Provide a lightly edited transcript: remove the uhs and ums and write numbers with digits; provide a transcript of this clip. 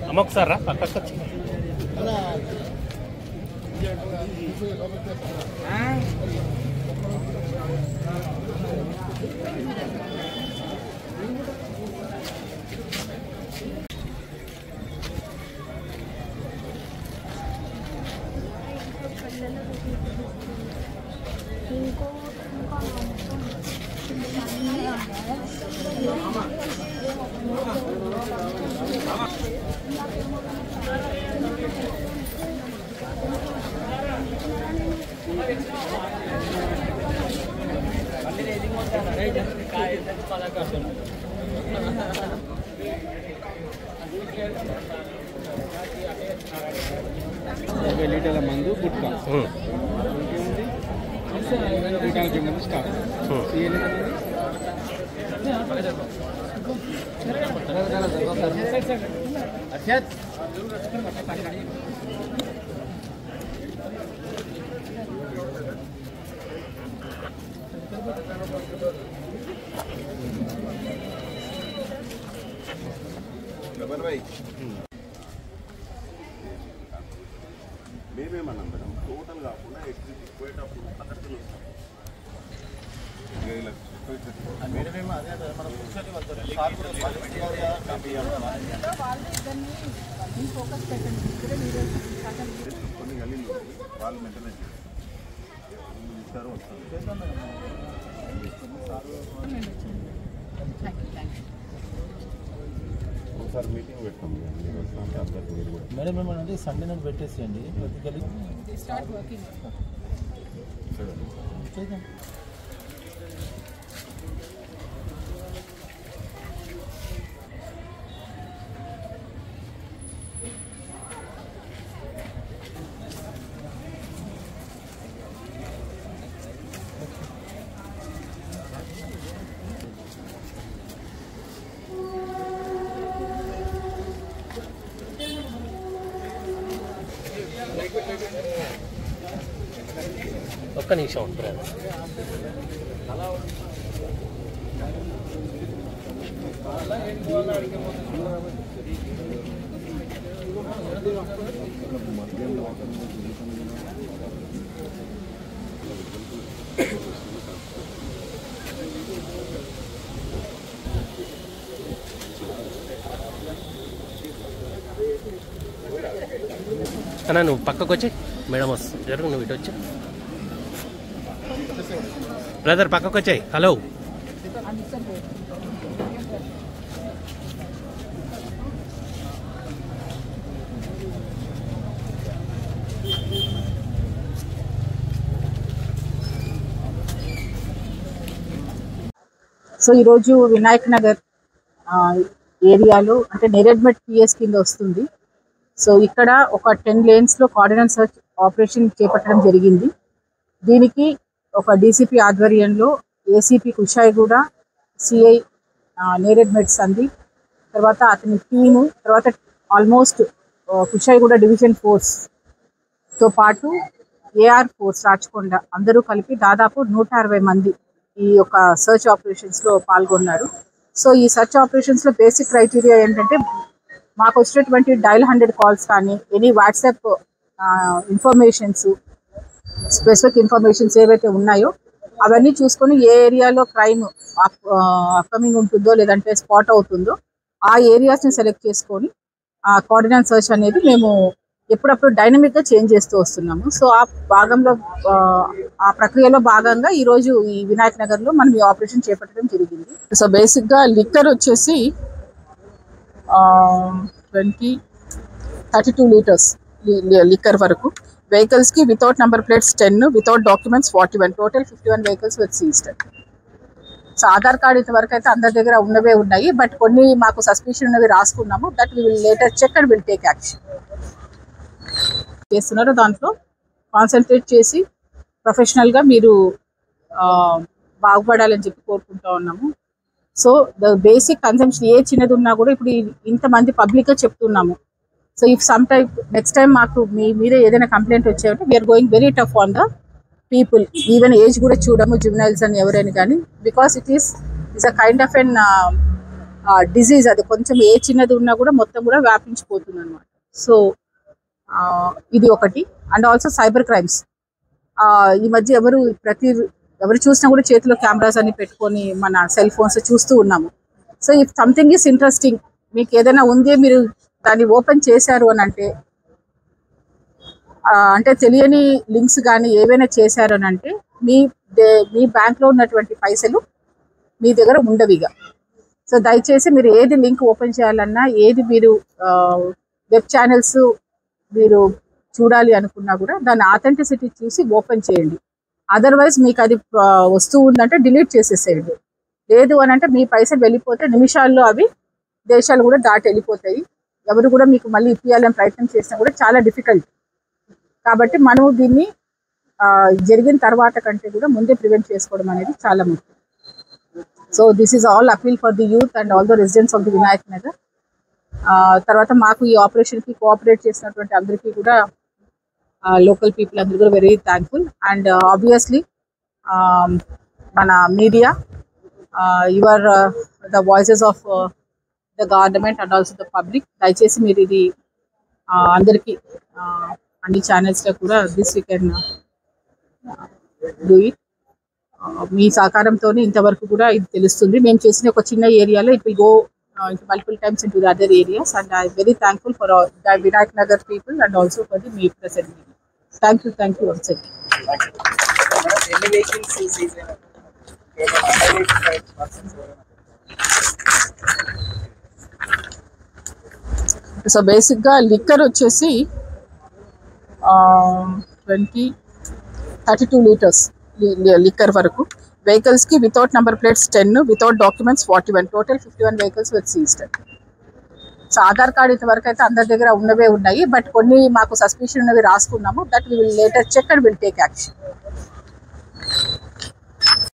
అమ్మ ఒకసారి రా పక్కకు వచ్చి లీటర్ల మందు గుట్కా స్టాప్ మేమేమన్నా మేడం టోటల్ కాకుండా పోయేటప్పుడు అక్కడికి వస్తాం కొన్ని గలీలు వాళ్ళు మెయింటెనెన్స్ ఇస్తారు వస్తారు. ఒకసారి మీటింగ్ పెట్టాం మేడం ఏమన్నా సండే నాడు పెట్టేసేయండి బేసికలీ చేద్దాం. ఒక్క నిమిషం బ్రదర్. అన్నా నువ్వు పక్కకు వచ్చి మేడం వస్తుంది జరుగు, నువ్వు ఇటు వచ్చి బ్రదర్ పక్కకు వచ్చాయి. హలో సో ఈరోజు వినాయక్ నగర్ ఏరియాలో అంటే నేరెడ్మెట్ పిఎస్ కింద వస్తుంది. సో ఇక్కడ ఒక 10 lanes కోఆర్డినేట్ సర్చ్ ఆపరేషన్ చేపట్టడం జరిగింది. దీనికి ఒక డీసీపీ ఆధ్వర్యంలో ఏసీపీ కుషాయిగూడ, సిఐ నేరెడ్మెట్ సందీప్, తర్వాత అతని టీము, తర్వాత ఆల్మోస్ట్ కుషాయిగూడ డివిజన్ ఫోర్స్తో పాటు ఏఆర్ ఫోర్స్ రాచకొండ అందరూ కలిపి దాదాపు 160 మంది ఈ యొక్క సర్చ్ ఆపరేషన్స్లో పాల్గొన్నారు. సో ఈ సర్చ్ ఆపరేషన్స్లో బేసిక్ క్రైటీరియా ఏంటంటే మాకు వచ్చినటువంటి డైల్ 100 కాల్స్ కానీ any WhatsApp informations, specific informations ఏవైతే ఉన్నాయో అవన్నీ చూసుకొని ఏ ఏరియాలో క్రైమ్ అప్కమింగ్ ఉంటుందో లేదంటే స్పాట్ అవుతుందో ఆ ఏరియాస్ని సెలెక్ట్ చేసుకొని ఆ కోఆర్డినేట్ సర్చ్ అనేది మేము ఎప్పుడప్పుడు డైనమిక్గా చేంజ్ చేస్తూ వస్తున్నాము. సో ఆ భాగంలో ఆ ప్రక్రియలో భాగంగా ఈరోజు ఈ వినాయక్ నగర్లో మనం ఈ ఆపరేషన్ చేపట్టడం జరిగింది. సో బేసిక్గా లిక్కర్ వచ్చేసి 32 లీటర్స్ లిక్కర్ వరకు, వెహికల్స్కి without number plates 10, without documents 41, total 51 vehicles with seized. So Aadhaar card ఇంతవరకు అయితే అందరి దగ్గర ఉన్నవే ఉన్నాయి, బట్ కొన్ని మాకు సస్పిషన్ ఉన్నవి రాసుకున్నాము. That we will later check and will take action. చేస్తున్నారు దాంట్లో కాన్సన్ట్రేట్ చేసి ప్రొఫెషనల్గా మీరు బాగుపడాలని చెప్పి కోరుకుంటా ఉన్నాము. సో ద బేసిక్ కన్సంప్షన్ ఏ చిన్నది ఉన్నా కూడా ఇప్పుడు ఇంతమంది పబ్లిక్గా చెప్తున్నాము. So if some type next time మాకు మీదే ఏదైనా కంప్లైంట్ వచ్చాయంటే we are going very tough on the people. Even age కూడా చూడము, జువెనైల్స్ అని ఎవరైనా కానీ, because it's a kind of an disease. అది కొంచెం ఏ చిన్నది ఉన్నా కూడా మొత్తం కూడా వ్యాపించిపోతుంది అనమాట. సో ఇది ఒకటి. And also cyber crimes. ఈ మధ్య ఎవరు చూసినా కూడా చేతిలో కెమెరాస్ అని పెట్టుకొని మన సెల్ ఫోన్స్ చూస్తూ ఉన్నాము. So if something is interesting, మీకు ఏదైనా ఉంది, మీరు దాన్ని ఓపెన్ చేశారు అని అంటే తెలియని లింక్స్ కానీ ఏవైనా చేశారు అని అంటే మీ బ్యాంక్లో ఉన్నటువంటి పైసలు మీ దగ్గర ఉండవిగా. సో దయచేసి మీరు ఏది లింక్ ఓపెన్ చేయాలన్నా, ఏది మీరు వెబ్ ఛానల్స్ మీరు చూడాలి అనుకున్నా కూడా దాని ఆథెంటిసిటీ చూసి ఓపెన్ చేయండి. అదర్వైజ్ మీకు అది వస్తూ ఉందంటే డిలీట్ చేసేసేయండి. లేదు అని అంటే మీ పైసలు వెళ్ళిపోతే నిమిషాల్లో అవి దేశాలు కూడా దాటి వెళ్ళిపోతాయి. ఎవరు కూడా మీకు మళ్ళీ ఇప్పియాలని ప్రయత్నం చేసినా కూడా చాలా డిఫికల్ట్. కాబట్టి మనం దీన్ని జరిగిన తర్వాత కంటే కూడా ముందే ప్రివెంట్ చేసుకోవడం అనేది చాలా ముఖ్యం. So this is all appeal for the youth and all the residents of the Vinayak Nagar. తర్వాత మాకు ఈ ఆపరేషన్కి కోఆపరేట్ చేసినటువంటి అందరికీ కూడా లోకల్ పీపుల్ అందరూ కూడా వెరీ థ్యాంక్ఫుల్. అండ్ ఆబ్వియస్లీ మన media, your the voices of the government and also the public. దయచేసి మీరు ఇది అందరికీ అన్ని ఛానల్స్లో కూడా this we can do it. మీ సహకారంతో ఇంతవరకు కూడా ఇది తెలుస్తుంది. మేము చేసిన ఒక చిన్న ఏరియాలో it will go multiple times into the other areas, and I am very thankful for the Vinayak Nagar people and also for the May Press and media. Thank you once again. So basic గా liquor వచ్చేసి 32 litres liquor వరకు. Vehicles కి without number plates 10, without documents 41, total 51 vehicles with seized. So Aadhaar card ఇంతవరకు అయితే అందరి దగ్గర ఉన్నవే ఉన్నాయి, బట్ కొన్ని మాకు సస్పిషన్ ఉన్నవి రాసుకున్నాము. That we will later check and will take action.